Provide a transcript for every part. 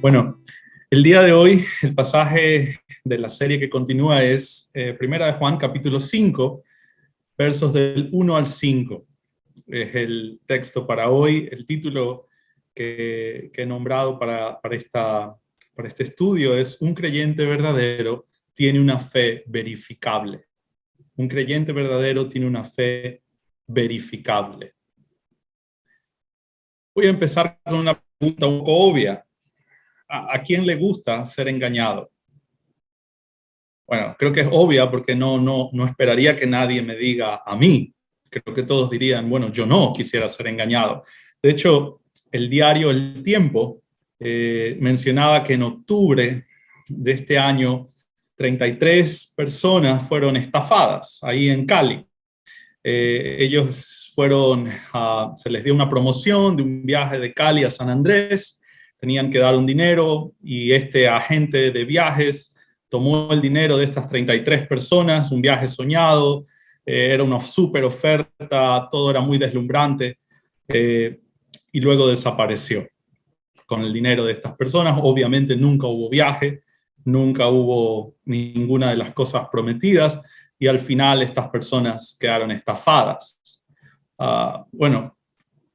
Bueno, el día de hoy, el pasaje de la serie que continúa es Primera de Juan, capítulo 5, versos del 1 al 5. Es el texto para hoy, el título que he nombrado para este estudio es Un creyente verdadero tiene una fe verificable. Un creyente verdadero tiene una fe verificable. Voy a empezar con una pregunta un poco obvia. ¿A quién le gusta ser engañado? Bueno, creo que es obvia porque no esperaría que nadie me diga a mí. Creo que todos dirían, bueno, yo no quisiera ser engañado. De hecho, el diario El Tiempo mencionaba que en octubre de este año 33 personas fueron estafadas ahí en Cali. Ellos se les dio una promoción de un viaje de Cali a San Andrés, tenían que dar un dinero y este agente de viajes tomó el dinero de estas 33 personas, un viaje soñado, era una súper oferta, todo era muy deslumbrante, y luego desapareció con el dinero de estas personas. Obviamente nunca hubo viaje, nunca hubo ninguna de las cosas prometidas, y al final estas personas quedaron estafadas. Bueno,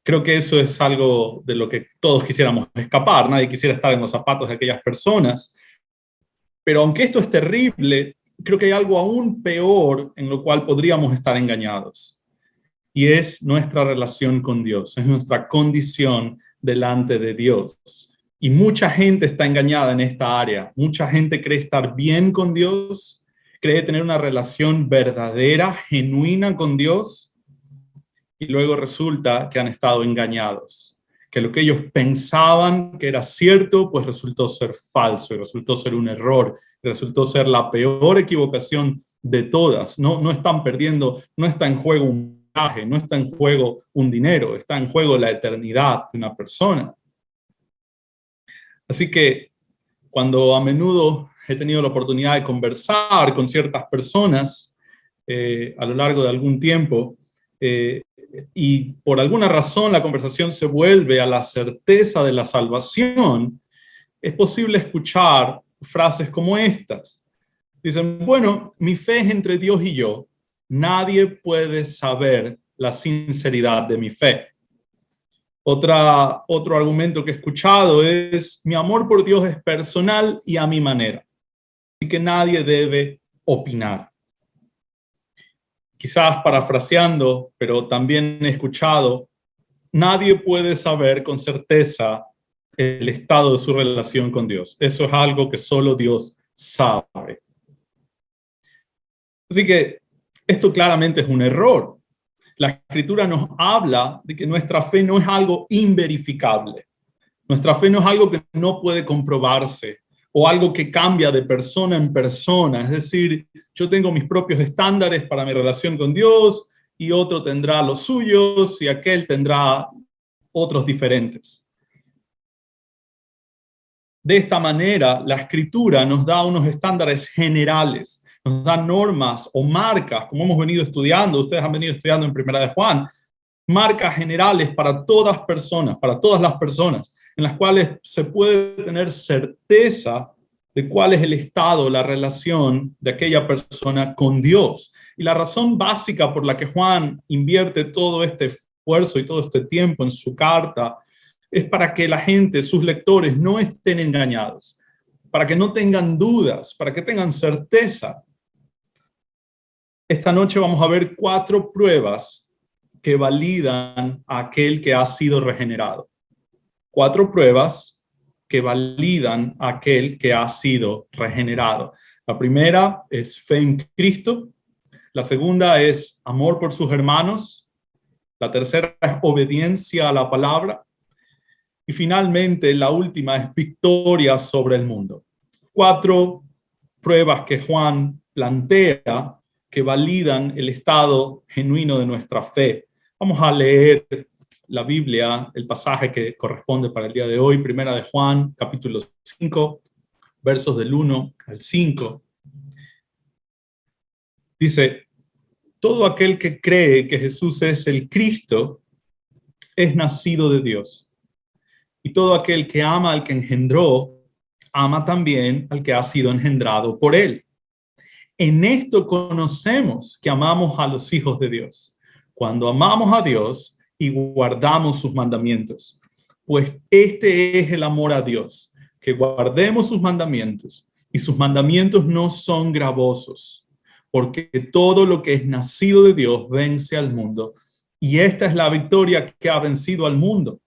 creo que eso es algo de lo que todos quisiéramos escapar. Nadie quisiera estar en los zapatos de aquellas personas. Pero aunque esto es terrible, creo que hay algo aún peor en lo cual podríamos estar engañados. Y es nuestra relación con Dios, es nuestra condición delante de Dios. Y mucha gente está engañada en esta área. Mucha gente cree estar bien con Dios, cree tener una relación verdadera, genuina con Dios, y luego resulta que han estado engañados. Que lo que ellos pensaban que era cierto, pues resultó ser falso, y resultó ser un error, resultó ser la peor equivocación de todas. No están perdiendo, no está en juego un viaje, no está en juego un dinero, está en juego la eternidad de una persona. Así que cuando a menudo he tenido la oportunidad de conversar con ciertas personas a lo largo de algún tiempo, y por alguna razón la conversación se vuelve a la certeza de la salvación, es posible escuchar frases como estas. Dicen, bueno, mi fe es entre Dios y yo. Nadie puede saber la sinceridad de mi fe. Otro argumento que he escuchado es, mi amor por Dios es personal y a mi manera. Así que nadie debe opinar. Quizás parafraseando, pero también he escuchado, nadie puede saber con certeza el estado de su relación con Dios. Eso es algo que solo Dios sabe. Así que esto claramente es un error. La Escritura nos habla de que nuestra fe no es algo inverificable. Nuestra fe no es algo que no puede comprobarse o algo que cambia de persona en persona. Es decir, yo tengo mis propios estándares para mi relación con Dios y otro tendrá los suyos y aquel tendrá otros diferentes. De esta manera, la Escritura nos da unos estándares generales, nos da normas o marcas, como hemos venido estudiando, ustedes han venido estudiando en Primera de Juan, marcas generales para todas las personas, en las cuales se puede tener certeza de cuál es el estado, la relación de aquella persona con Dios. Y la razón básica por la que Juan invierte todo este esfuerzo y todo este tiempo en su carta es para que la gente, sus lectores, no estén engañados, para que no tengan dudas, para que tengan certeza. Esta noche vamos a ver 4 pruebas que validan a aquel que ha sido regenerado. 4 pruebas que validan a aquel que ha sido regenerado. La primera es fe en Cristo. La segunda es amor por sus hermanos. La tercera es obediencia a la palabra. Y finalmente, la última es victoria sobre el mundo. 4 pruebas que Juan plantea que validan el estado genuino de nuestra fe. Vamos a leer la Biblia, el pasaje que corresponde para el día de hoy, Primera de Juan, capítulo 5, versos del 1 al 5. Dice, todo aquel que cree que Jesús es el Cristo es nacido de Dios. Y todo aquel que ama al que engendró ama también al que ha sido engendrado por él. En esto conocemos que amamos a los hijos de Dios, cuando amamos a Dios y guardamos sus mandamientos. Pues este es el amor a Dios, que guardemos sus mandamientos, y sus mandamientos no son gravosos, porque todo lo que es nacido de Dios vence al mundo, y esta es la victoria que ha vencido al mundo,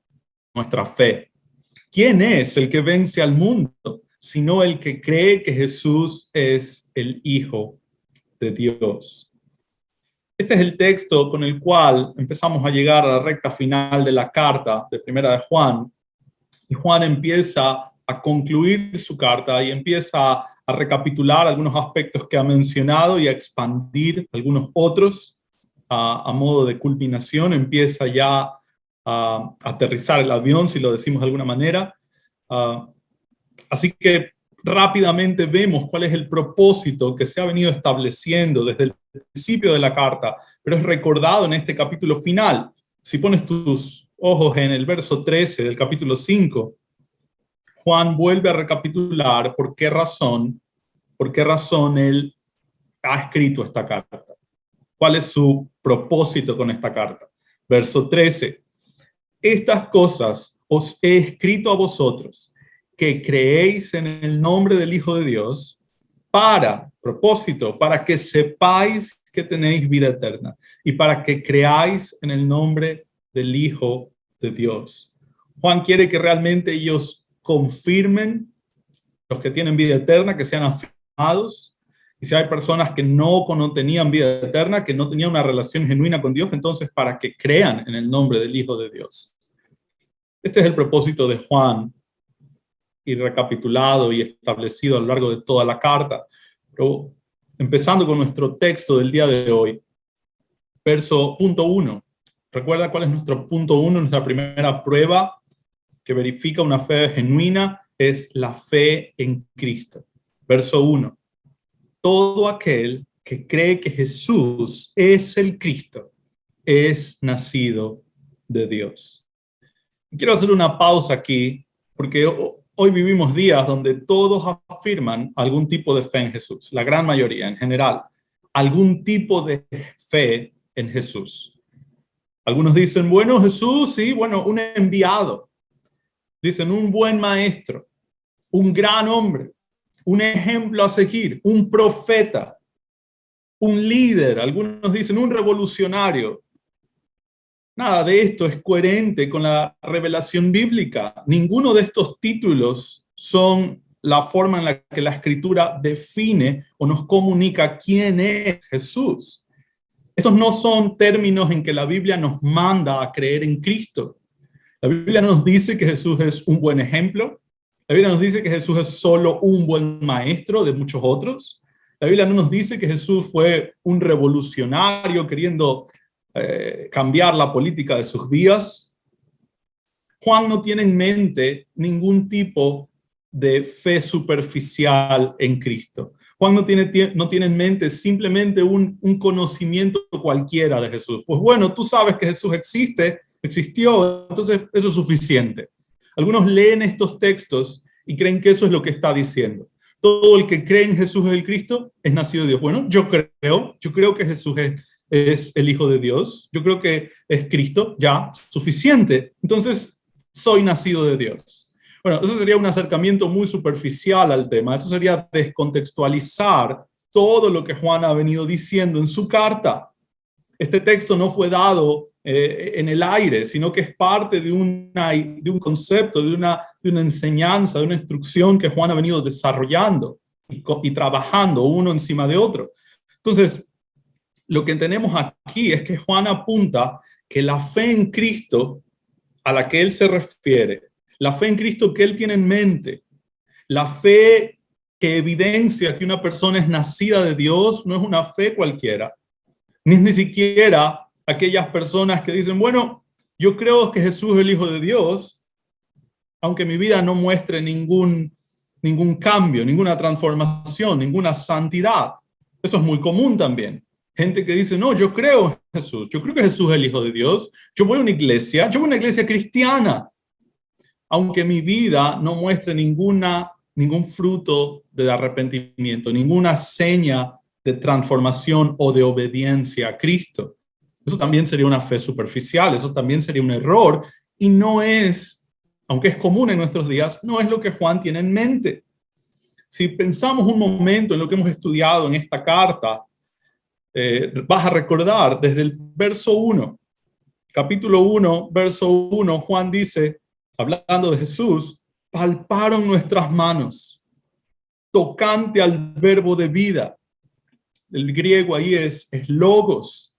nuestra fe. ¿Quién es el que vence al mundo? Sino el que cree que Jesús es el Hijo de Dios. Este es el texto con el cual empezamos a llegar a la recta final de la carta de Primera de Juan. Y Juan empieza a concluir su carta y empieza a recapitular algunos aspectos que ha mencionado y a expandir algunos otros a modo de culminación. Empieza ya a aterrizar el avión, si lo decimos de alguna manera. Así que rápidamente vemos cuál es el propósito que se ha venido estableciendo desde el principio de la carta, pero es recordado en este capítulo final. Si pones tus ojos en el verso 13 del capítulo 5, Juan vuelve a recapitular por qué razón él ha escrito esta carta. ¿Cuál es su propósito con esta carta? Verso 13. Estas cosas os he escrito a vosotros, que creéis en el nombre del Hijo de Dios, para que sepáis que tenéis vida eterna y para que creáis en el nombre del Hijo de Dios. Juan quiere que realmente ellos confirmen, los que tienen vida eterna, que sean afirmados. Y si hay personas que no tenían vida eterna, que no tenían una relación genuina con Dios, entonces para que crean en el nombre del Hijo de Dios. Este es el propósito de Juan, y recapitulado y establecido a lo largo de toda la carta. Pero empezando con nuestro texto del día de hoy, punto 1. ¿Recuerda cuál es nuestro punto 1? Nuestra primera prueba que verifica una fe genuina es la fe en Cristo. Verso 1. Todo aquel que cree que Jesús es el Cristo es nacido de Dios. Quiero hacer una pausa aquí, porque hoy vivimos días donde todos afirman algún tipo de fe en Jesús, la gran mayoría en general, algún tipo de fe en Jesús. Algunos dicen, bueno, Jesús, sí, bueno, un enviado. Dicen, un buen maestro, un gran hombre, un ejemplo a seguir, un profeta, un líder. Algunos dicen, un revolucionario. Nada de esto es coherente con la revelación bíblica. Ninguno de estos títulos son la forma en la que la Escritura define o nos comunica quién es Jesús. Estos no son términos en que la Biblia nos manda a creer en Cristo. La Biblia nos dice que Jesús es un buen ejemplo. La Biblia nos dice que Jesús es solo un buen maestro de muchos otros. La Biblia no nos dice que Jesús fue un revolucionario queriendo cambiar la política de sus días. Juan no tiene en mente ningún tipo de fe superficial en Cristo. Juan no tiene en mente simplemente un conocimiento cualquiera de Jesús. Pues bueno, tú sabes que Jesús existió, entonces eso es suficiente. Algunos leen estos textos y creen que eso es lo que está diciendo. Todo el que cree en Jesús es el Cristo es nacido de Dios. Bueno, yo creo que Jesús es el Hijo de Dios. Yo creo que es Cristo, ya, suficiente. Entonces, soy nacido de Dios. Bueno, eso sería un acercamiento muy superficial al tema. Eso sería descontextualizar todo lo que Juan ha venido diciendo en su carta. Este texto no fue dado en el aire, sino que es parte de un concepto, de una enseñanza, de una instrucción que Juan ha venido desarrollando y trabajando uno encima de otro. Entonces, lo que tenemos aquí es que Juan apunta que la fe en Cristo a la que él se refiere, la fe en Cristo que él tiene en mente, la fe que evidencia que una persona es nacida de Dios, no es una fe cualquiera, ni siquiera aquellas personas que dicen, bueno, yo creo que Jesús es el Hijo de Dios, aunque mi vida no muestre ningún cambio, ninguna transformación, ninguna santidad. Eso es muy común también. Gente que dice, no, yo creo en Jesús, yo creo que Jesús es el Hijo de Dios, yo voy a una iglesia cristiana, aunque mi vida no muestre ninguna ningún fruto de arrepentimiento, ninguna seña de transformación o de obediencia a Cristo. Eso también sería una fe superficial, eso también sería un error, y no es, aunque es común en nuestros días, no es lo que Juan tiene en mente. Si pensamos un momento en lo que hemos estudiado en esta carta, vas a recordar desde el verso 1, capítulo 1, verso 1, Juan dice, hablando de Jesús, palparon nuestras manos, tocante al verbo de vida. El griego ahí es logos,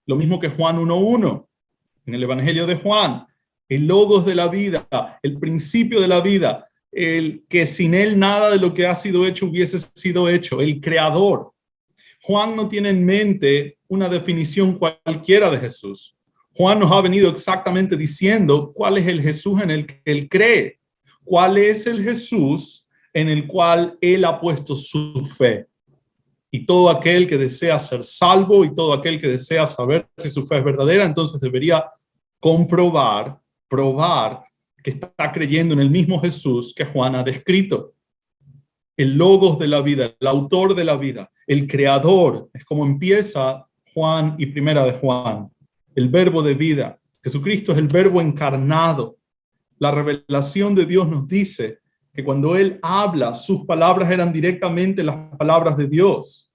lo mismo que Juan 1:1, en el Evangelio de Juan, el logos de la vida, el principio de la vida, el que sin él nada de lo que ha sido hecho hubiese sido hecho, el creador. Juan no tiene en mente una definición cualquiera de Jesús. Juan nos ha venido exactamente diciendo cuál es el Jesús en el que él cree, cuál es el Jesús en el cual él ha puesto su fe. Y todo aquel que desea ser salvo y todo aquel que desea saber si su fe es verdadera, entonces debería probar que está creyendo en el mismo Jesús que Juan ha descrito. El logos de la vida, el autor de la vida, el creador, es como empieza Juan y primera de Juan. El verbo de vida. Jesucristo es el verbo encarnado. La revelación de Dios nos dice que cuando Él habla, sus palabras eran directamente las palabras de Dios.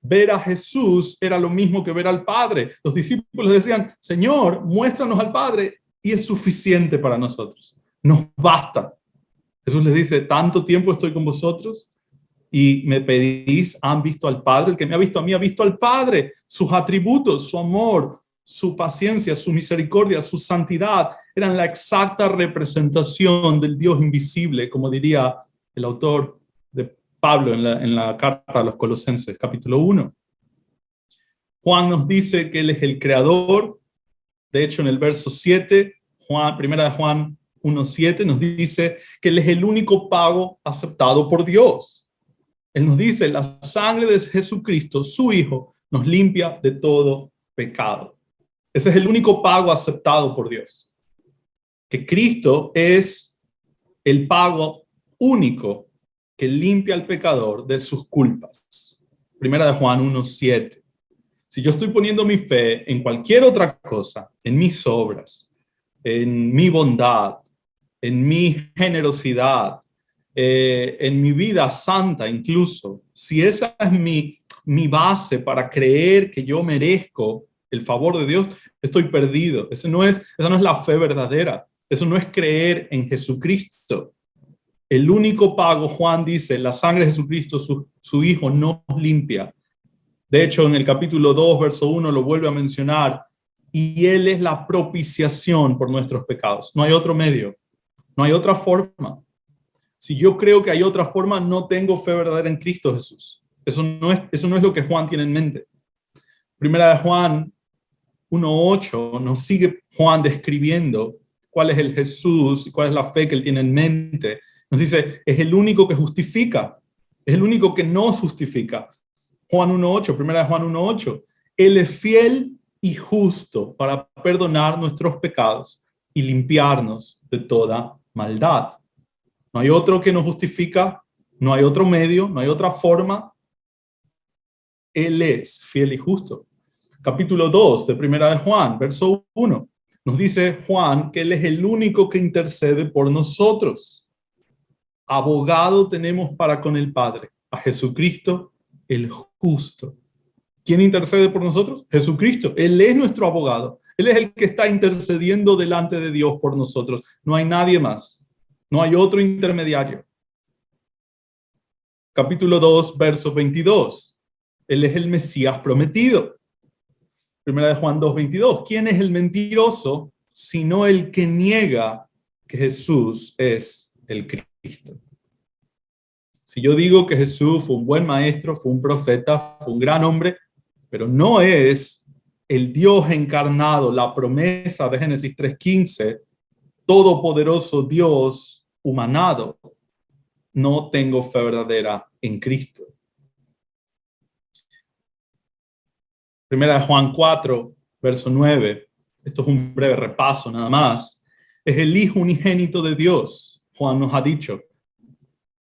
Ver a Jesús era lo mismo que ver al Padre. Los discípulos decían, Señor, muéstranos al Padre y es suficiente para nosotros. Nos basta. Jesús les dice, tanto tiempo estoy con vosotros y me pedís, han visto al Padre. El que me ha visto a mí ha visto al Padre. Sus atributos, su amor, su paciencia, su misericordia, su santidad eran la exacta representación del Dios invisible, como diría el autor de Pablo en la carta a los Colosenses, capítulo 1. Juan nos dice que Él es el creador. De hecho, en el verso 7, primera de Juan 1:7 nos dice que Él es el único pago aceptado por Dios. Él nos dice, la sangre de Jesucristo, su Hijo, nos limpia de todo pecado. Ese es el único pago aceptado por Dios. Que Cristo es el pago único que limpia al pecador de sus culpas. Primera de Juan 1:7. Si yo estoy poniendo mi fe en cualquier otra cosa, en mis obras, en mi bondad, en mi generosidad, en mi vida santa incluso, si esa es mi base para creer que yo merezco el favor de Dios, estoy perdido. Esa no es la fe verdadera. Eso no es creer en Jesucristo. El único pago, Juan dice, la sangre de Jesucristo, su Hijo, nos limpia. De hecho, en el capítulo 2, verso 1, lo vuelve a mencionar. Y Él es la propiciación por nuestros pecados. No hay otro medio. No hay otra forma. Si yo creo que hay otra forma, no tengo fe verdadera en Cristo Jesús. Eso no es lo que Juan tiene en mente. Primera de Juan 1:8 nos sigue Juan describiendo cuál es el Jesús y cuál es la fe que él tiene en mente. Nos dice, es el único que justifica, es el único que nos justifica. Juan 1:8, primera de Juan 1:8. Él es fiel y justo para perdonar nuestros pecados y limpiarnos de toda maldad. No hay otro que nos justifica, no hay otro medio, no hay otra forma. Él es fiel y justo. Capítulo 2 de primera de Juan, verso 1. Nos dice Juan que Él es el único que intercede por nosotros. Abogado tenemos para con el Padre, a Jesucristo el justo. ¿Quién intercede por nosotros? Jesucristo. Él es nuestro abogado. Él es el que está intercediendo delante de Dios por nosotros. No hay nadie más. No hay otro intermediario. Capítulo 2, verso 22. Él es el Mesías prometido. Primera de Juan 2:22. ¿Quién es el mentiroso sino el que niega que Jesús es el Cristo? Si yo digo que Jesús fue un buen maestro, fue un profeta, fue un gran hombre, pero no es el Dios encarnado, la promesa de Génesis 3:15, todopoderoso Dios humanado, no tengo fe verdadera en Cristo. Primera de Juan 4, verso 9. Esto es un breve repaso nada más. Es el Hijo unigénito de Dios. Juan nos ha dicho,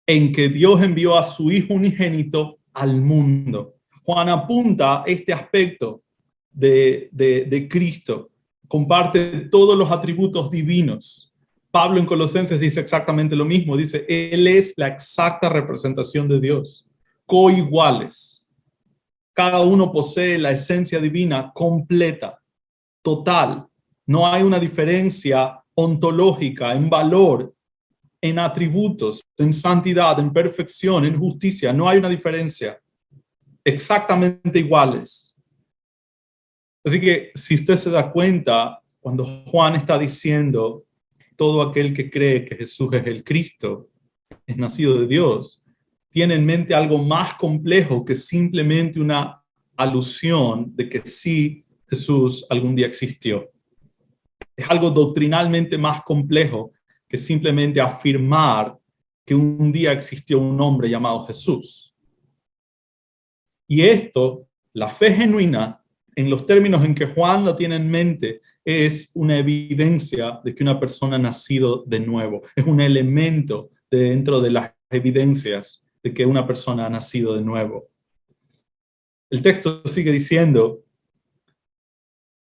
en que Dios envió a su Hijo unigénito al mundo. Juan apunta este aspecto de Cristo, comparte todos los atributos divinos. Pablo en Colosenses dice exactamente lo mismo, dice, Él es la exacta representación de Dios, coiguales. Cada uno posee la esencia divina completa, total. No hay una diferencia ontológica en valor, en atributos, en santidad, en perfección, en justicia. No hay una diferencia. Exactamente iguales. Así que si usted se da cuenta, cuando Juan está diciendo, todo aquel que cree que Jesús es el Cristo, es nacido de Dios, tiene en mente algo más complejo que simplemente una alusión de que sí, Jesús algún día existió. Es algo doctrinalmente más complejo que simplemente afirmar que un día existió un hombre llamado Jesús. Y esto, la fe genuina, en los términos en que Juan lo tiene en mente, es una evidencia de que una persona ha nacido de nuevo. Es un elemento dentro de las evidencias de que una persona ha nacido de nuevo. El texto sigue diciendo,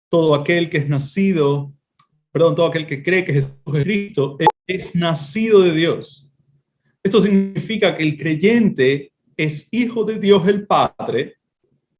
todo aquel que todo aquel que cree que Jesús es Cristo, es nacido de Dios. Esto significa que el creyente es hijo de Dios el Padre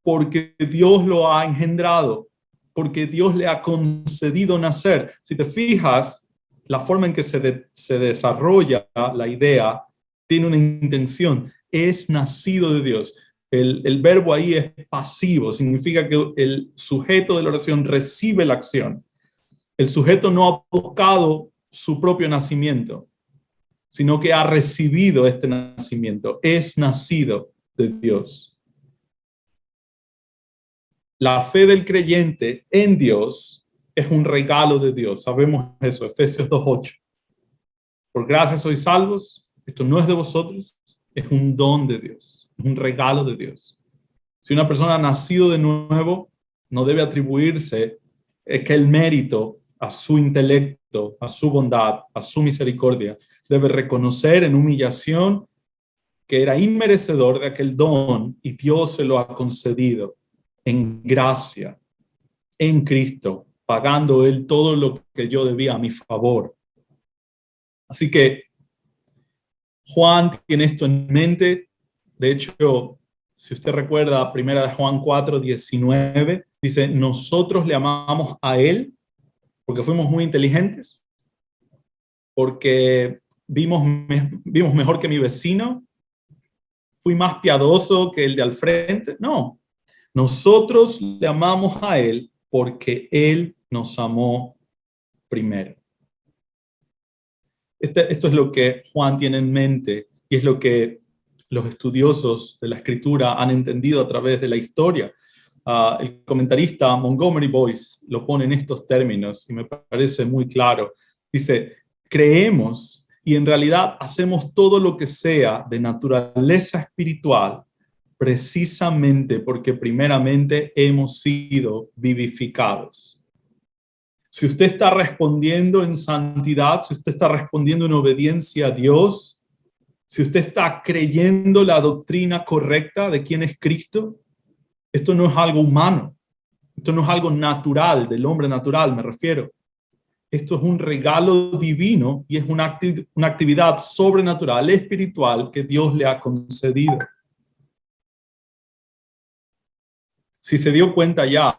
porque Dios lo ha engendrado, porque Dios le ha concedido nacer. Si te fijas, la forma en que se desarrolla la idea tiene una intención, es nacido de Dios. El verbo ahí es pasivo, significa que el sujeto de la oración recibe la acción. El sujeto no ha buscado su propio nacimiento, sino que ha recibido este nacimiento, es nacido de Dios. La fe del creyente en Dios es un regalo de Dios. Sabemos eso, Efesios 2:8. Por gracia sois salvos, esto no es de vosotros, es un don de Dios, es un regalo de Dios. Si una persona ha nacido de nuevo, no debe atribuirse que el mérito a su intelecto, a su bondad, a su misericordia. Debe reconocer en humillación que era inmerecedor de aquel don y Dios se lo ha concedido en gracia, en Cristo, pagando Él todo lo que yo debía a mi favor. Así que Juan tiene esto en mente. De hecho, si usted recuerda, 1 Juan 4:19, dice, nosotros le amamos a Él porque fuimos muy inteligentes, porque vimos mejor que mi vecino, fui más piadoso que el de al frente. No, nosotros le amamos a Él porque Él nos amó primero. Esto es lo que Juan tiene en mente y es lo que los estudiosos de la Escritura han entendido a través de la historia. El comentarista Montgomery Boyce lo pone en estos términos y me parece muy claro. Dice, creemos y en realidad hacemos todo lo que sea de naturaleza espiritual precisamente porque primeramente hemos sido vivificados. Si usted está respondiendo en santidad, si usted está respondiendo en obediencia a Dios, si usted está creyendo la doctrina correcta de quién es Cristo, esto no es algo humano, esto no es algo natural, del hombre natural me refiero. Esto es un regalo divino y es una actividad sobrenatural, espiritual que Dios le ha concedido. Si se dio cuenta ya,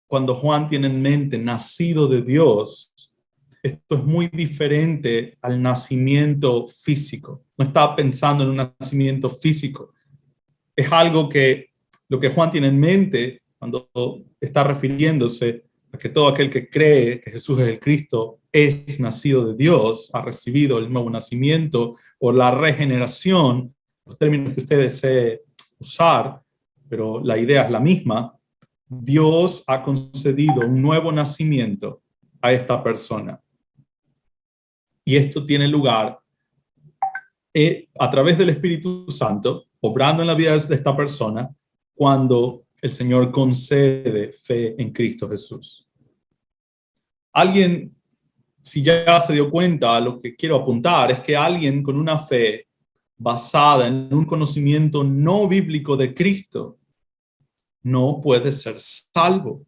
cuando Juan tiene en mente nacido de Dios, esto es muy diferente al nacimiento físico. No estaba pensando en un nacimiento físico. Es algo que lo que Juan tiene en mente cuando está refiriéndose a que todo aquel que cree que Jesús es el Cristo es nacido de Dios, ha recibido el nuevo nacimiento o la regeneración, los términos que usted desee usar, pero la idea es la misma. Dios ha concedido un nuevo nacimiento a esta persona. Y esto tiene lugar a través del Espíritu Santo, obrando en la vida de esta persona, cuando el Señor concede fe en Cristo Jesús. Alguien si ya se dio cuenta, lo que quiero apuntar es que alguien con una fe basada en un conocimiento no bíblico de Cristo no puede ser salvo.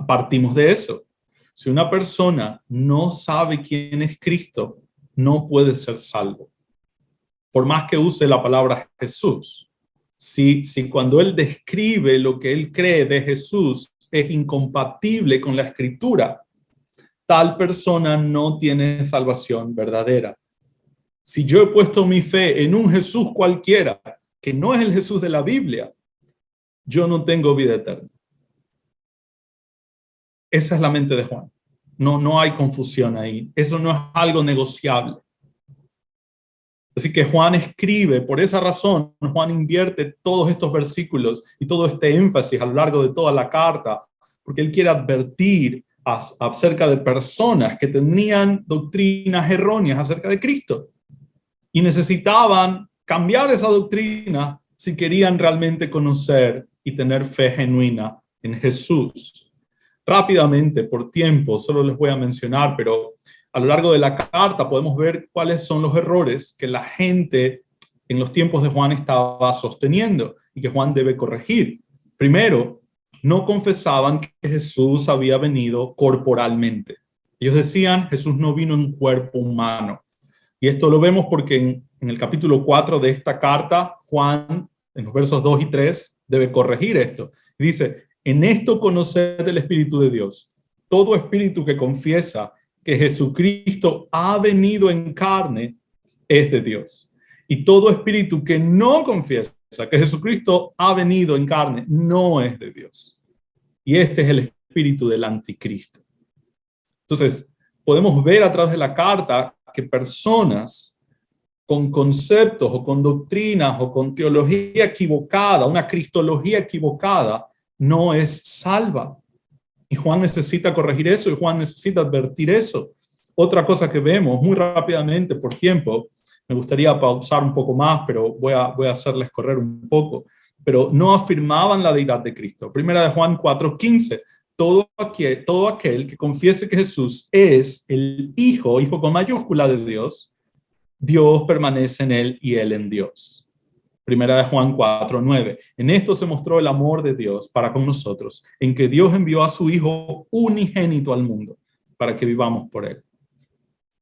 Partimos de eso. Si una persona no sabe quién es Cristo, no puede ser salvo. Por más que use la palabra Jesús. Si cuando él describe lo que él cree de Jesús es incompatible con la Escritura, tal persona no tiene salvación verdadera. Si yo he puesto mi fe en un Jesús cualquiera, que no es el Jesús de la Biblia, yo no tengo vida eterna. Esa es la mente de Juan. No hay confusión ahí. Eso no es algo negociable. Así que Juan escribe, por esa razón, Juan invierte todos estos versículos y todo este énfasis a lo largo de toda la carta, porque él quiere advertir acerca de personas que tenían doctrinas erróneas acerca de Cristo y necesitaban cambiar esa doctrina si querían realmente conocer y tener fe genuina en Jesús. Rápidamente, por tiempo, solo les voy a mencionar, pero a lo largo de la carta podemos ver cuáles son los errores que la gente en los tiempos de Juan estaba sosteniendo y que Juan debe corregir. Primero, no confesaban que Jesús había venido corporalmente. Ellos decían, Jesús no vino en cuerpo humano. Y esto lo vemos porque en el capítulo 4 de esta carta, Juan, en los versos 2 y 3, debe corregir esto. Y dice, en esto conoced el Espíritu de Dios. Todo espíritu que confiesa que Jesucristo ha venido en carne es de Dios. Y todo espíritu que no confiesa que Jesucristo ha venido en carne no es de Dios. Y este es el espíritu del anticristo. Entonces, podemos ver a través de la carta que personas con conceptos o con doctrinas o con teología equivocada, una cristología equivocada, no es salva. Y Juan necesita corregir eso y Juan necesita advertir eso. Otra cosa que vemos muy rápidamente por tiempo, me gustaría pausar un poco más, pero voy a hacerles correr un poco, pero no afirmaban la deidad de Cristo. Primera de Juan 4:15, todo aquel que confiese que Jesús es el Hijo con mayúscula de Dios, Dios permanece en él y él en Dios. Primera de Juan 4:9. En esto se mostró el amor de Dios para con nosotros, en que Dios envió a su Hijo unigénito al mundo, para que vivamos por él.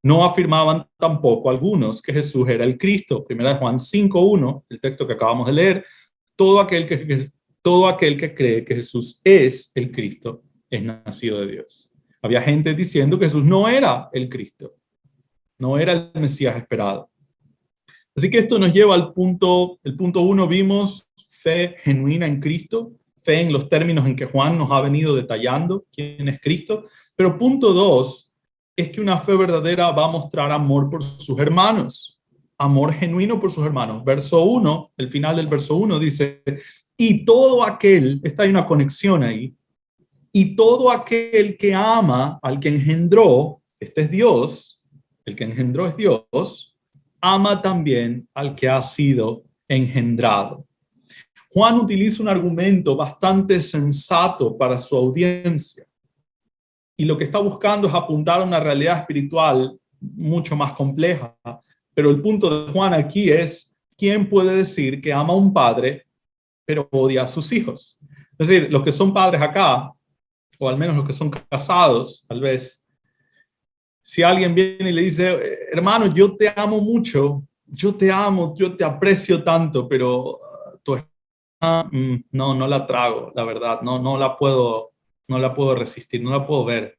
No afirmaban tampoco algunos que Jesús era el Cristo. Primera de Juan 5:1, el texto que acabamos de leer. Todo aquel que cree que Jesús es el Cristo es nacido de Dios. Había gente diciendo que Jesús no era el Cristo, no era el Mesías esperado. Así que esto nos lleva al punto, el punto 1 vimos fe genuina en Cristo, fe en los términos en que Juan nos ha venido detallando quién es Cristo, pero punto 2 es que una fe verdadera va a mostrar amor por sus hermanos, amor genuino por sus hermanos. Verso 1, el final del verso 1 dice, y todo aquel, está hay una conexión ahí, y todo aquel que ama al que engendró, este es Dios, el que engendró es Dios, ama también al que ha sido engendrado. Juan utiliza un argumento bastante sensato para su audiencia. Y lo que está buscando es apuntar a una realidad espiritual mucho más compleja. Pero el punto de Juan aquí es, ¿quién puede decir que ama a un padre, pero odia a sus hijos? Es decir, los que son padres acá, o al menos los que son casados, tal vez, si alguien viene y le dice, hermano, yo te amo mucho, yo te amo, yo te aprecio tanto, pero tu esposa, no la trago, la verdad, no la puedo resistir, no la puedo ver.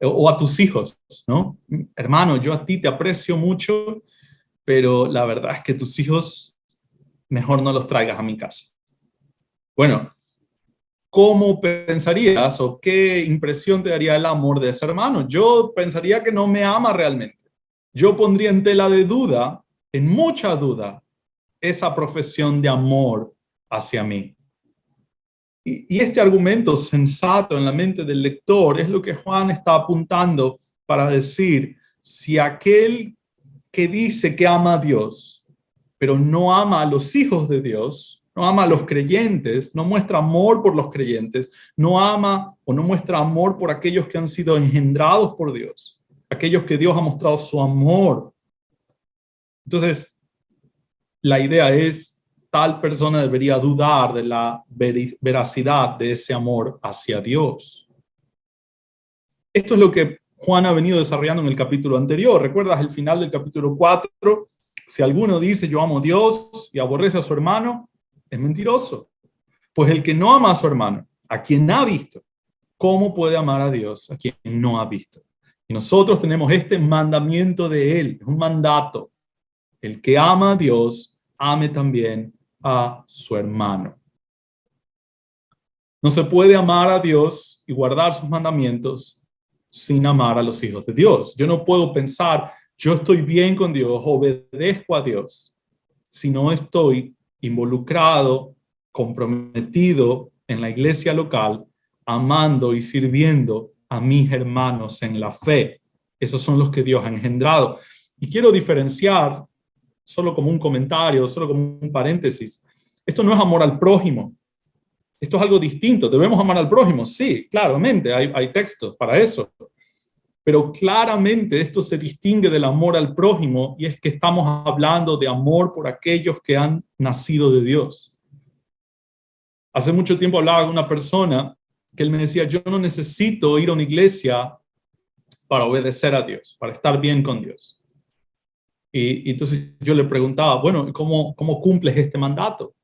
O a tus hijos, ¿no? Hermano, yo a ti te aprecio mucho, pero la verdad es que tus hijos mejor no los traigas a mi casa. Bueno, ¿cómo pensarías o qué impresión te daría el amor de ese hermano? Yo pensaría que no me ama realmente. Yo pondría en tela de duda, en mucha duda, esa profesión de amor hacia mí. Y este argumento sensato en la mente del lector es lo que Juan está apuntando para decir, si aquel que dice que ama a Dios, pero no ama a los hijos de Dios, no ama a los creyentes, no muestra amor por los creyentes, no ama o no muestra amor por aquellos que han sido engendrados por Dios, aquellos que Dios ha mostrado su amor. Entonces, la idea es, tal persona debería dudar de la veracidad de ese amor hacia Dios. Esto es lo que Juan ha venido desarrollando en el capítulo anterior. ¿Recuerdas el final del capítulo 4? Si alguno dice yo amo a Dios y aborrece a su hermano, es mentiroso. Pues el que no ama a su hermano, a quien ha visto, ¿cómo puede amar a Dios a quien no ha visto? Y nosotros tenemos este mandamiento de Él, es un mandato. El que ama a Dios, ame también a su hermano. No se puede amar a Dios y guardar sus mandamientos sin amar a los hijos de Dios. Yo no puedo pensar, yo estoy bien con Dios, obedezco a Dios, si no estoy involucrado, comprometido en la iglesia local, amando y sirviendo a mis hermanos en la fe. Esos son los que Dios ha engendrado. Y quiero diferenciar, solo como un comentario, solo como un paréntesis, esto no es amor al prójimo. Esto es algo distinto. ¿Debemos amar al prójimo? Sí, claramente, hay textos para eso. Pero claramente esto se distingue del amor al prójimo, y es que estamos hablando de amor por aquellos que han nacido de Dios. Hace mucho tiempo hablaba con una persona que él me decía, yo no necesito ir a una iglesia para obedecer a Dios, para estar bien con Dios. Y entonces yo le preguntaba, bueno, ¿cómo cumples este mandato?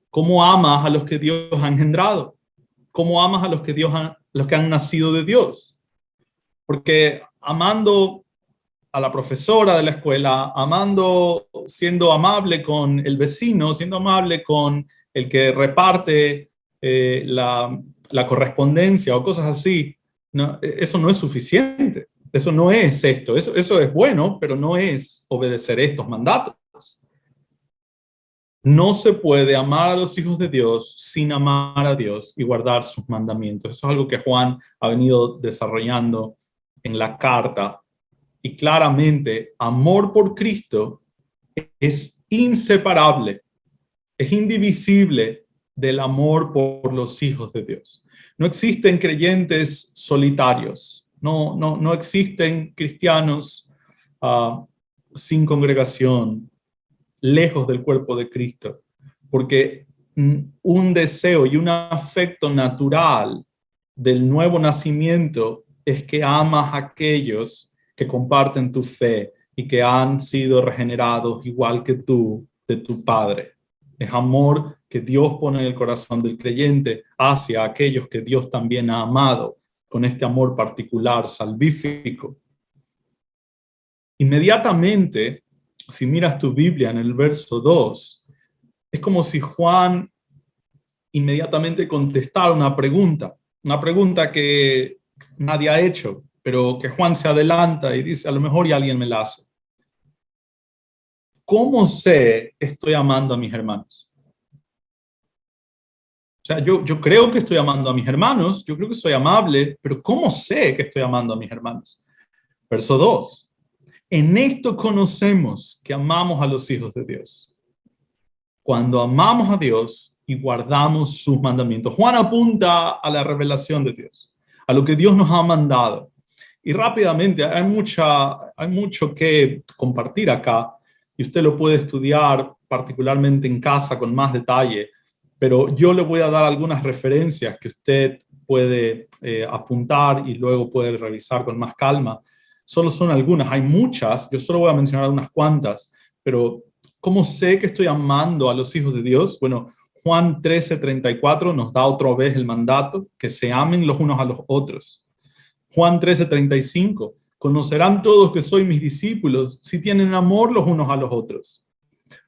¿Cómo amas a los que Dios ha engendrado? ¿Cómo amas a los que han nacido de Dios? Porque amando a la profesora de la escuela, siendo amable con el vecino, siendo amable con el que reparte la correspondencia o cosas así, no, eso no es suficiente. Eso no es esto. Eso es bueno, pero no es obedecer estos mandatos. No se puede amar a los hijos de Dios sin amar a Dios y guardar sus mandamientos. Eso es algo que Juan ha venido desarrollando en la carta. Y claramente, amor por Cristo es inseparable, es indivisible del amor por los hijos de Dios. No existen creyentes solitarios, no existen cristianos sin congregación, lejos del cuerpo de Cristo, porque un deseo y un afecto natural del nuevo nacimiento es que amas a aquellos que comparten tu fe y que han sido regenerados igual que tú de tu Padre. Es amor que Dios pone en el corazón del creyente hacia aquellos que Dios también ha amado con este amor particular, salvífico. Inmediatamente, si miras tu Biblia en el verso 2, es como si Juan inmediatamente contestara una pregunta que nadie ha hecho, pero que Juan se adelanta y dice, a lo mejor ya alguien me la hace. ¿Cómo sé que estoy amando a mis hermanos? O sea, yo creo que estoy amando a mis hermanos, yo creo que soy amable, pero ¿cómo sé que estoy amando a mis hermanos? Verso 2. En esto conocemos que amamos a los hijos de Dios, cuando amamos a Dios y guardamos sus mandamientos. Juan apunta a la revelación de Dios, a lo que Dios nos ha mandado. Y rápidamente, hay mucho que compartir acá, y usted lo puede estudiar particularmente en casa con más detalle, pero yo le voy a dar algunas referencias que usted puede apuntar y luego puede revisar con más calma. Solo son algunas, hay muchas, yo solo voy a mencionar unas cuantas, pero ¿cómo sé que estoy amando a los hijos de Dios? Bueno, Juan 13:34 nos da otra vez el mandato, que se amen los unos a los otros. Juan 13:35, conocerán todos que soy mis discípulos si tienen amor los unos a los otros.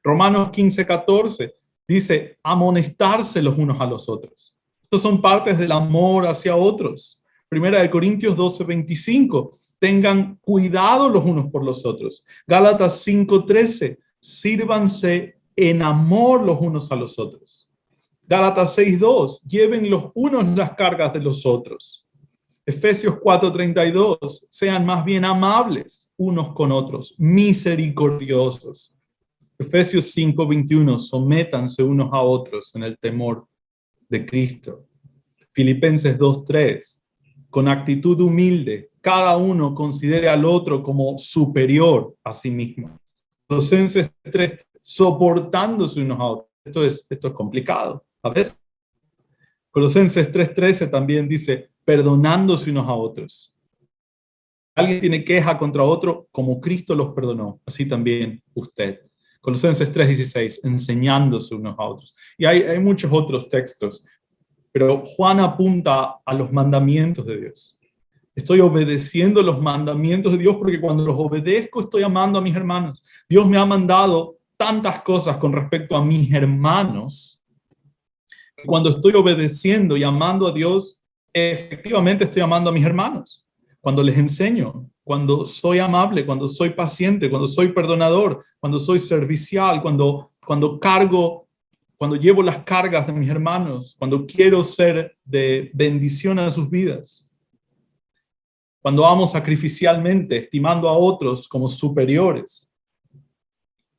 Romanos 15:14 dice, amonestarse los unos a los otros. Estos son partes del amor hacia otros. Primera de Corintios 12:25, tengan cuidado los unos por los otros. Gálatas 5:13, sírvanse en amor los unos a los otros. Gálatas 6:2, lleven los unos las cargas de los otros. Efesios 4:32, sean más bien amables unos con otros, misericordiosos. Efesios 5:21, sométanse unos a otros en el temor de Cristo. Filipenses 2:3, con actitud humilde, cada uno considere al otro como superior a sí mismo. Colosenses 3, soportándose unos a otros. Esto es complicado a veces. Colosenses 3:13 también dice, perdonándose unos a otros. Alguien tiene queja contra otro, como Cristo los perdonó, así también usted. Colosenses 3:16, enseñándose unos a otros. Y hay muchos otros textos, pero Juan apunta a los mandamientos de Dios. Estoy obedeciendo los mandamientos de Dios porque cuando los obedezco estoy amando a mis hermanos. Dios me ha mandado tantas cosas con respecto a mis hermanos. Cuando estoy obedeciendo y amando a Dios, efectivamente estoy amando a mis hermanos. Cuando les enseño, cuando soy amable, cuando soy paciente, cuando soy perdonador, cuando soy servicial, cuando llevo las cargas de mis hermanos, cuando quiero ser de bendición a sus vidas. Cuando amo sacrificialmente, estimando a otros como superiores,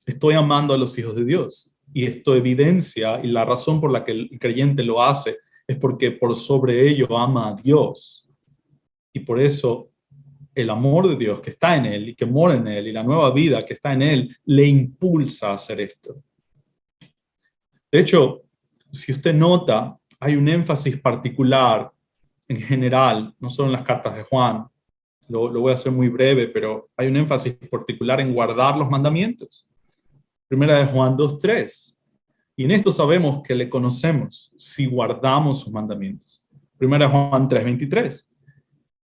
estoy amando a los hijos de Dios. Y esto evidencia, y la razón por la que el creyente lo hace, es porque por sobre ello ama a Dios. Y por eso el amor de Dios que está en él y que mora en él, y la nueva vida que está en él, le impulsa a hacer esto. De hecho, si usted nota, hay un énfasis particular en general, no solo en las cartas de Juan, lo voy a hacer muy breve, pero hay un énfasis particular en guardar los mandamientos. Primera de Juan 2:3. Y en esto sabemos que le conocemos si guardamos sus mandamientos. Primera de Juan 3:23.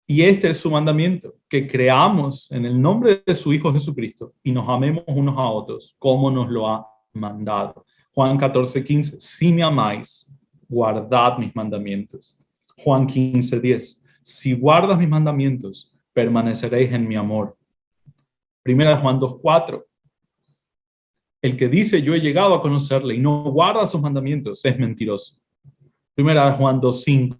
Y este es su mandamiento, que creamos en el nombre de su Hijo Jesucristo y nos amemos unos a otros, como nos lo ha mandado. Juan 14:15. Si me amáis, guardad mis mandamientos. Juan 15:10. Si guardas mis mandamientos, permaneceréis en mi amor. Primera de Juan 2:4. El que dice yo he llegado a conocerle y no guarda sus mandamientos es mentiroso. Primera de Juan 2:5.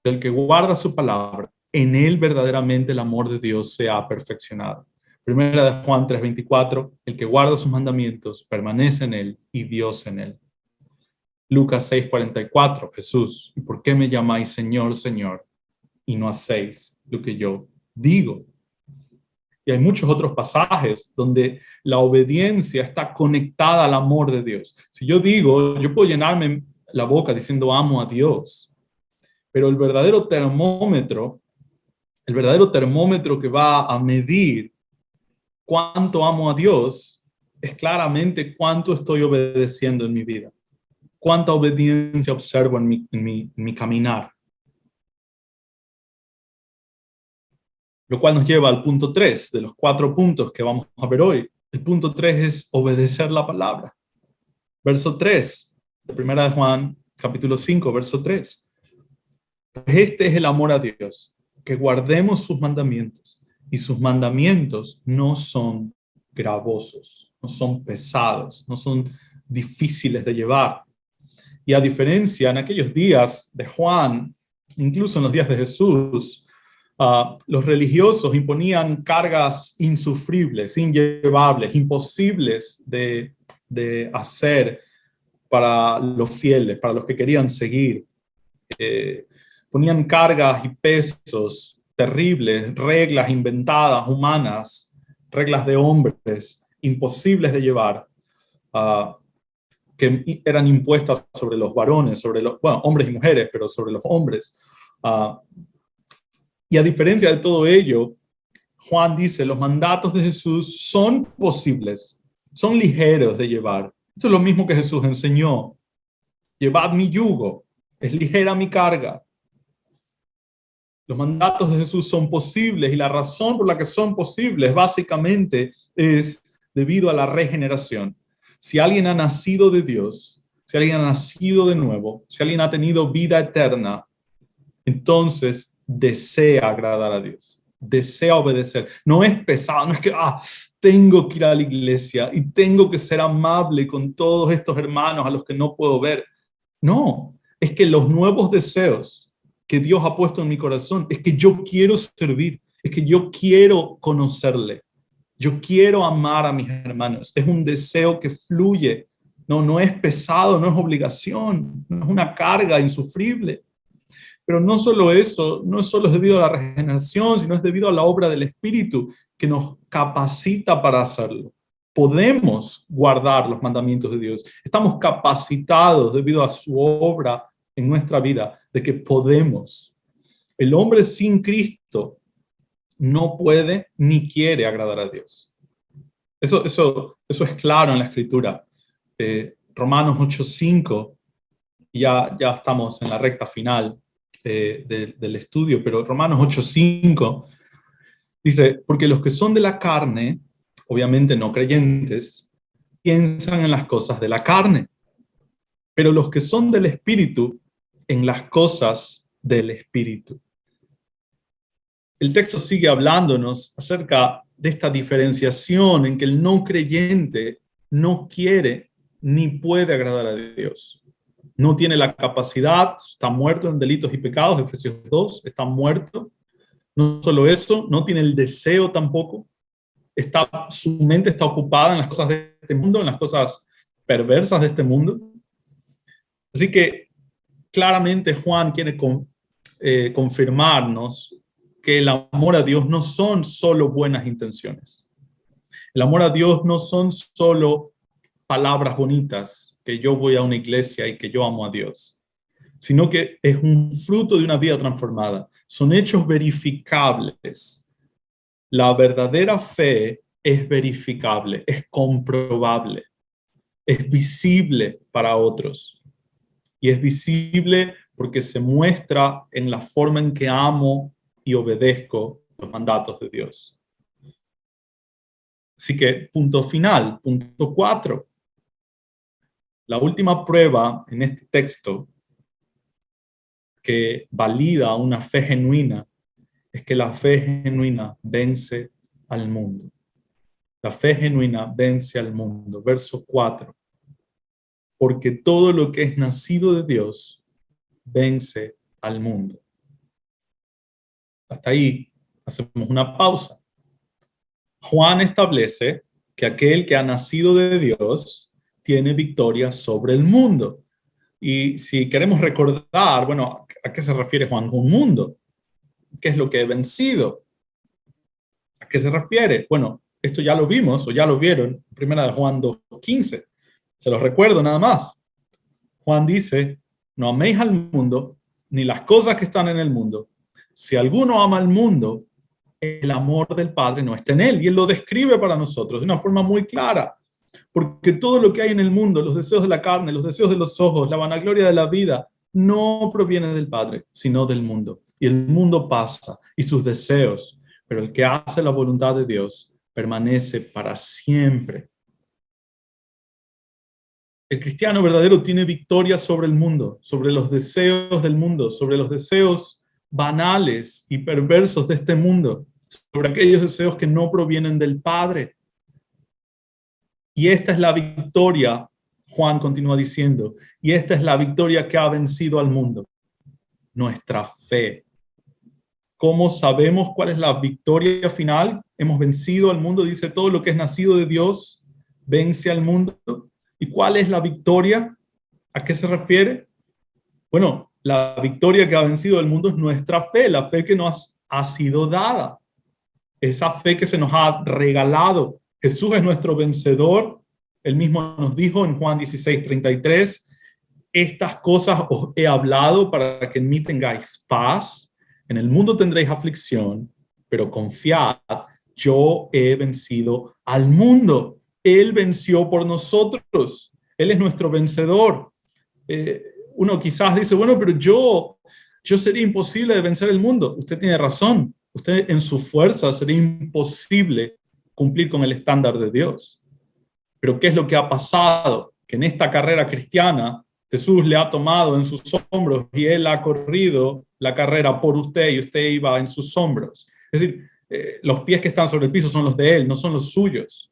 El que guarda su palabra, en él verdaderamente el amor de Dios se ha perfeccionado. Primera de Juan 3:24. El que guarda sus mandamientos permanece en él y Dios en él. Lucas 6:44. Jesús, ¿y por qué me llamáis Señor, Señor, y no hacéis lo que yo digo? Y hay muchos otros pasajes donde la obediencia está conectada al amor de Dios. Si yo digo, yo puedo llenarme la boca diciendo amo a Dios, pero el verdadero termómetro que va a medir cuánto amo a Dios es claramente cuánto estoy obedeciendo en mi vida, cuánta obediencia observo en mi caminar. Lo cual nos lleva al punto 3 de los 4 puntos que vamos a ver hoy. El punto 3 es obedecer la palabra. Verso 3, de Primera de Juan, capítulo 5, verso 3. Este es el amor a Dios, que guardemos sus mandamientos, y sus mandamientos no son gravosos, no son pesados, no son difíciles de llevar. Y a diferencia, en aquellos días de Juan, incluso en los días de Jesús, los religiosos imponían cargas insufribles, inllevables, imposibles de hacer para los fieles, para los que querían seguir. Ponían cargas y pesos terribles, reglas inventadas, humanas, reglas de hombres, imposibles de llevar, que eran impuestas sobre los varones, hombres y mujeres, pero sobre los hombres. Y a diferencia de todo ello, Juan dice, los mandatos de Jesús son posibles, son ligeros de llevar. Esto es lo mismo que Jesús enseñó. Llevad mi yugo, es ligera mi carga. Los mandatos de Jesús son posibles y la razón por la que son posibles básicamente es debido a la regeneración. Si alguien ha nacido de Dios, si alguien ha nacido de nuevo, si alguien ha tenido vida eterna, entonces desea agradar a Dios, desea obedecer. No es pesado, no es que tengo que ir a la iglesia y tengo que ser amable con todos estos hermanos a los que no puedo ver. No, es que los nuevos deseos que Dios ha puesto en mi corazón es que yo quiero servir, es que yo quiero conocerle, yo quiero amar a mis hermanos. Es un deseo que fluye, no es pesado, no es obligación, no es una carga insufrible. Pero no solo eso, no es solo debido a la regeneración, sino es debido a la obra del Espíritu que nos capacita para hacerlo. Podemos guardar los mandamientos de Dios. Estamos capacitados debido a su obra en nuestra vida, de que podemos. El hombre sin Cristo no puede ni quiere agradar a Dios. Eso es claro en la Escritura. Romanos 8:5, ya estamos en la recta final del estudio, pero Romanos 8:5 dice, porque los que son de la carne, obviamente no creyentes, piensan en las cosas de la carne, pero los que son del Espíritu, en las cosas del Espíritu. El texto sigue hablándonos acerca de esta diferenciación en que el no creyente no quiere ni puede agradar a Dios. No tiene la capacidad, está muerto en delitos y pecados, Efesios 2, está muerto. No solo eso, no tiene el deseo tampoco. Su mente está ocupada en las cosas de este mundo, en las cosas perversas de este mundo. Así que claramente Juan quiere confirmarnos que el amor a Dios no son solo buenas intenciones. El amor a Dios no son solo palabras bonitas, que yo voy a una iglesia y que yo amo a Dios, sino que es un fruto de una vida transformada. Son hechos verificables. La verdadera fe es verificable, es comprobable, es visible para otros. Y es visible porque se muestra en la forma en que amo y obedezco los mandatos de Dios. Así que, punto final, punto 4. La última prueba en este texto que valida una fe genuina es que la fe genuina vence al mundo. La fe genuina vence al mundo. Verso 4. Porque todo lo que es nacido de Dios vence al mundo. Hasta ahí hacemos una pausa. Juan establece que aquel que ha nacido de Dios tiene victoria sobre el mundo. Y si queremos recordar, bueno, ¿a qué se refiere Juan con mundo? ¿Qué es lo que he vencido? ¿A qué se refiere? Bueno, esto ya lo vimos o ya lo vieron en 1 Juan 2:15. Se los recuerdo nada más. Juan dice, no améis al mundo ni las cosas que están en el mundo. Si alguno ama al mundo, el amor del Padre no está en él. Y él lo describe para nosotros de una forma muy clara. Porque todo lo que hay en el mundo, los deseos de la carne, los deseos de los ojos, la vanagloria de la vida, no proviene del Padre, sino del mundo. Y el mundo pasa y sus deseos, pero el que hace la voluntad de Dios permanece para siempre. El cristiano verdadero tiene victoria sobre el mundo, sobre los deseos del mundo, sobre los deseos banales y perversos de este mundo, sobre aquellos deseos que no provienen del Padre. Y esta es la victoria, Juan continúa diciendo, y esta es la victoria que ha vencido al mundo, nuestra fe. ¿Cómo sabemos cuál es la victoria final? Hemos vencido al mundo, dice todo lo que es nacido de Dios, vence al mundo. ¿Y cuál es la victoria? ¿A qué se refiere? Bueno, la victoria que ha vencido el mundo es nuestra fe, la fe que nos ha sido dada, esa fe que se nos ha regalado. Jesús es nuestro vencedor. Él mismo nos dijo en Juan 16:33, estas cosas os he hablado para que en mí tengáis paz. En el mundo tendréis aflicción, pero confiad, yo he vencido al mundo. Él venció por nosotros. Él es nuestro vencedor. Uno quizás dice, bueno, pero yo sería imposible de vencer el mundo. Usted tiene razón. Usted en su fuerza sería imposible cumplir con el estándar de Dios. Pero ¿qué es lo que ha pasado? Que en esta carrera cristiana, Jesús le ha tomado en sus hombros y Él ha corrido la carrera por usted y usted iba en sus hombros. Es decir, los pies que están sobre el piso son los de Él, no son los suyos.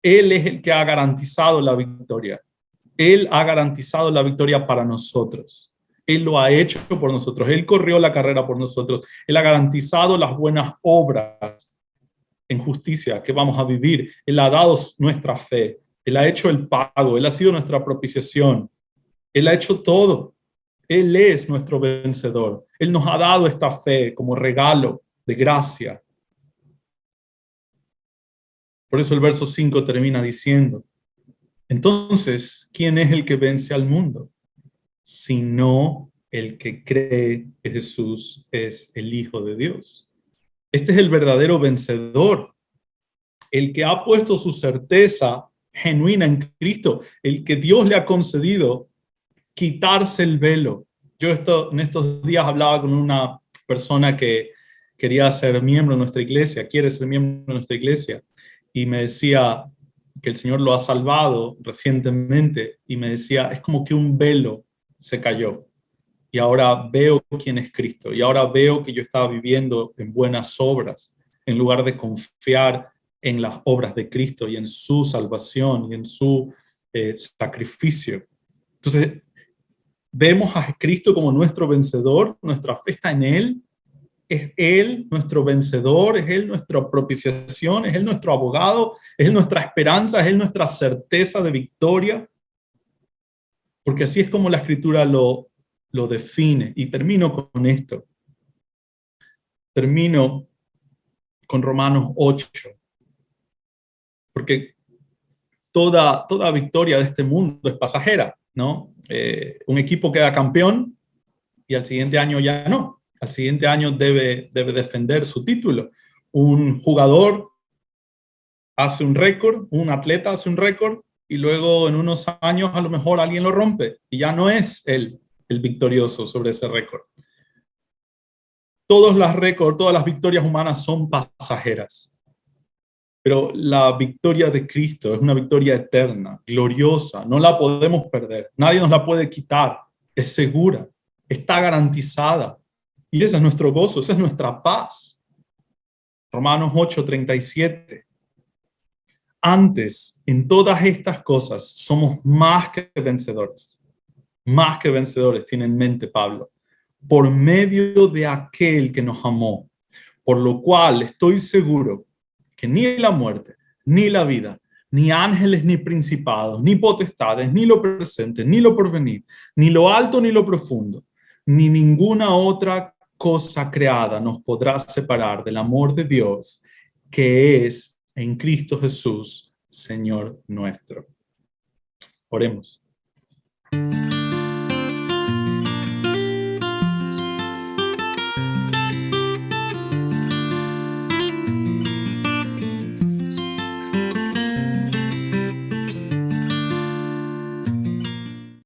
Él es el que ha garantizado la victoria. Él ha garantizado la victoria para nosotros. Él lo ha hecho por nosotros. Él corrió la carrera por nosotros. Él ha garantizado las buenas obras en justicia que vamos a vivir. Él ha dado nuestra fe. Él ha hecho el pago. Él ha sido nuestra propiciación. Él ha hecho todo. Él es nuestro vencedor. Él nos ha dado esta fe como regalo de gracia. Por eso el verso 5 termina diciendo, entonces, ¿quién es el que vence al mundo? Sino el que cree que Jesús es el Hijo de Dios. Este es el verdadero vencedor, el que ha puesto su certeza genuina en Cristo, el que Dios le ha concedido quitarse el velo. Yo en estos días hablaba con una persona que quería ser miembro de nuestra iglesia, quiere ser miembro de nuestra iglesia, y me decía que el Señor lo ha salvado recientemente, y me decía, es como que un velo se cayó, y ahora veo quién es Cristo, y ahora veo que yo estaba viviendo en buenas obras, en lugar de confiar en las obras de Cristo y en su salvación y en su sacrificio. Entonces, vemos a Cristo como nuestro vencedor, nuestra fe está en Él, es Él nuestro vencedor, es Él nuestra propiciación, es Él nuestro abogado, es Él nuestra esperanza, es Él nuestra certeza de victoria, porque así es como la Escritura lo define. Y termino con esto, termino con Romanos 8, porque toda victoria de este mundo es pasajera, ¿no? Un equipo queda campeón y al siguiente año ya no. Al siguiente año debe defender su título. Un jugador hace un récord, un atleta hace un récord, y luego en unos años a lo mejor alguien lo rompe y ya no es él el victorioso sobre ese récord. Todos los récords, todas las victorias humanas son pasajeras, pero la victoria de Cristo es una victoria eterna, gloriosa, no la podemos perder, nadie nos la puede quitar, es segura, está garantizada. Y ese es nuestro gozo, esa es nuestra paz. Romanos 8:37. Antes, en todas estas cosas, somos más que vencedores, tiene en mente Pablo, por medio de aquel que nos amó, por lo cual estoy seguro que ni la muerte, ni la vida, ni ángeles, ni principados, ni potestades, ni lo presente, ni lo porvenir, ni lo alto, ni lo profundo, ni ninguna otra cosa creada nos podrá separar del amor de Dios, que es en Cristo Jesús, Señor nuestro. Oremos.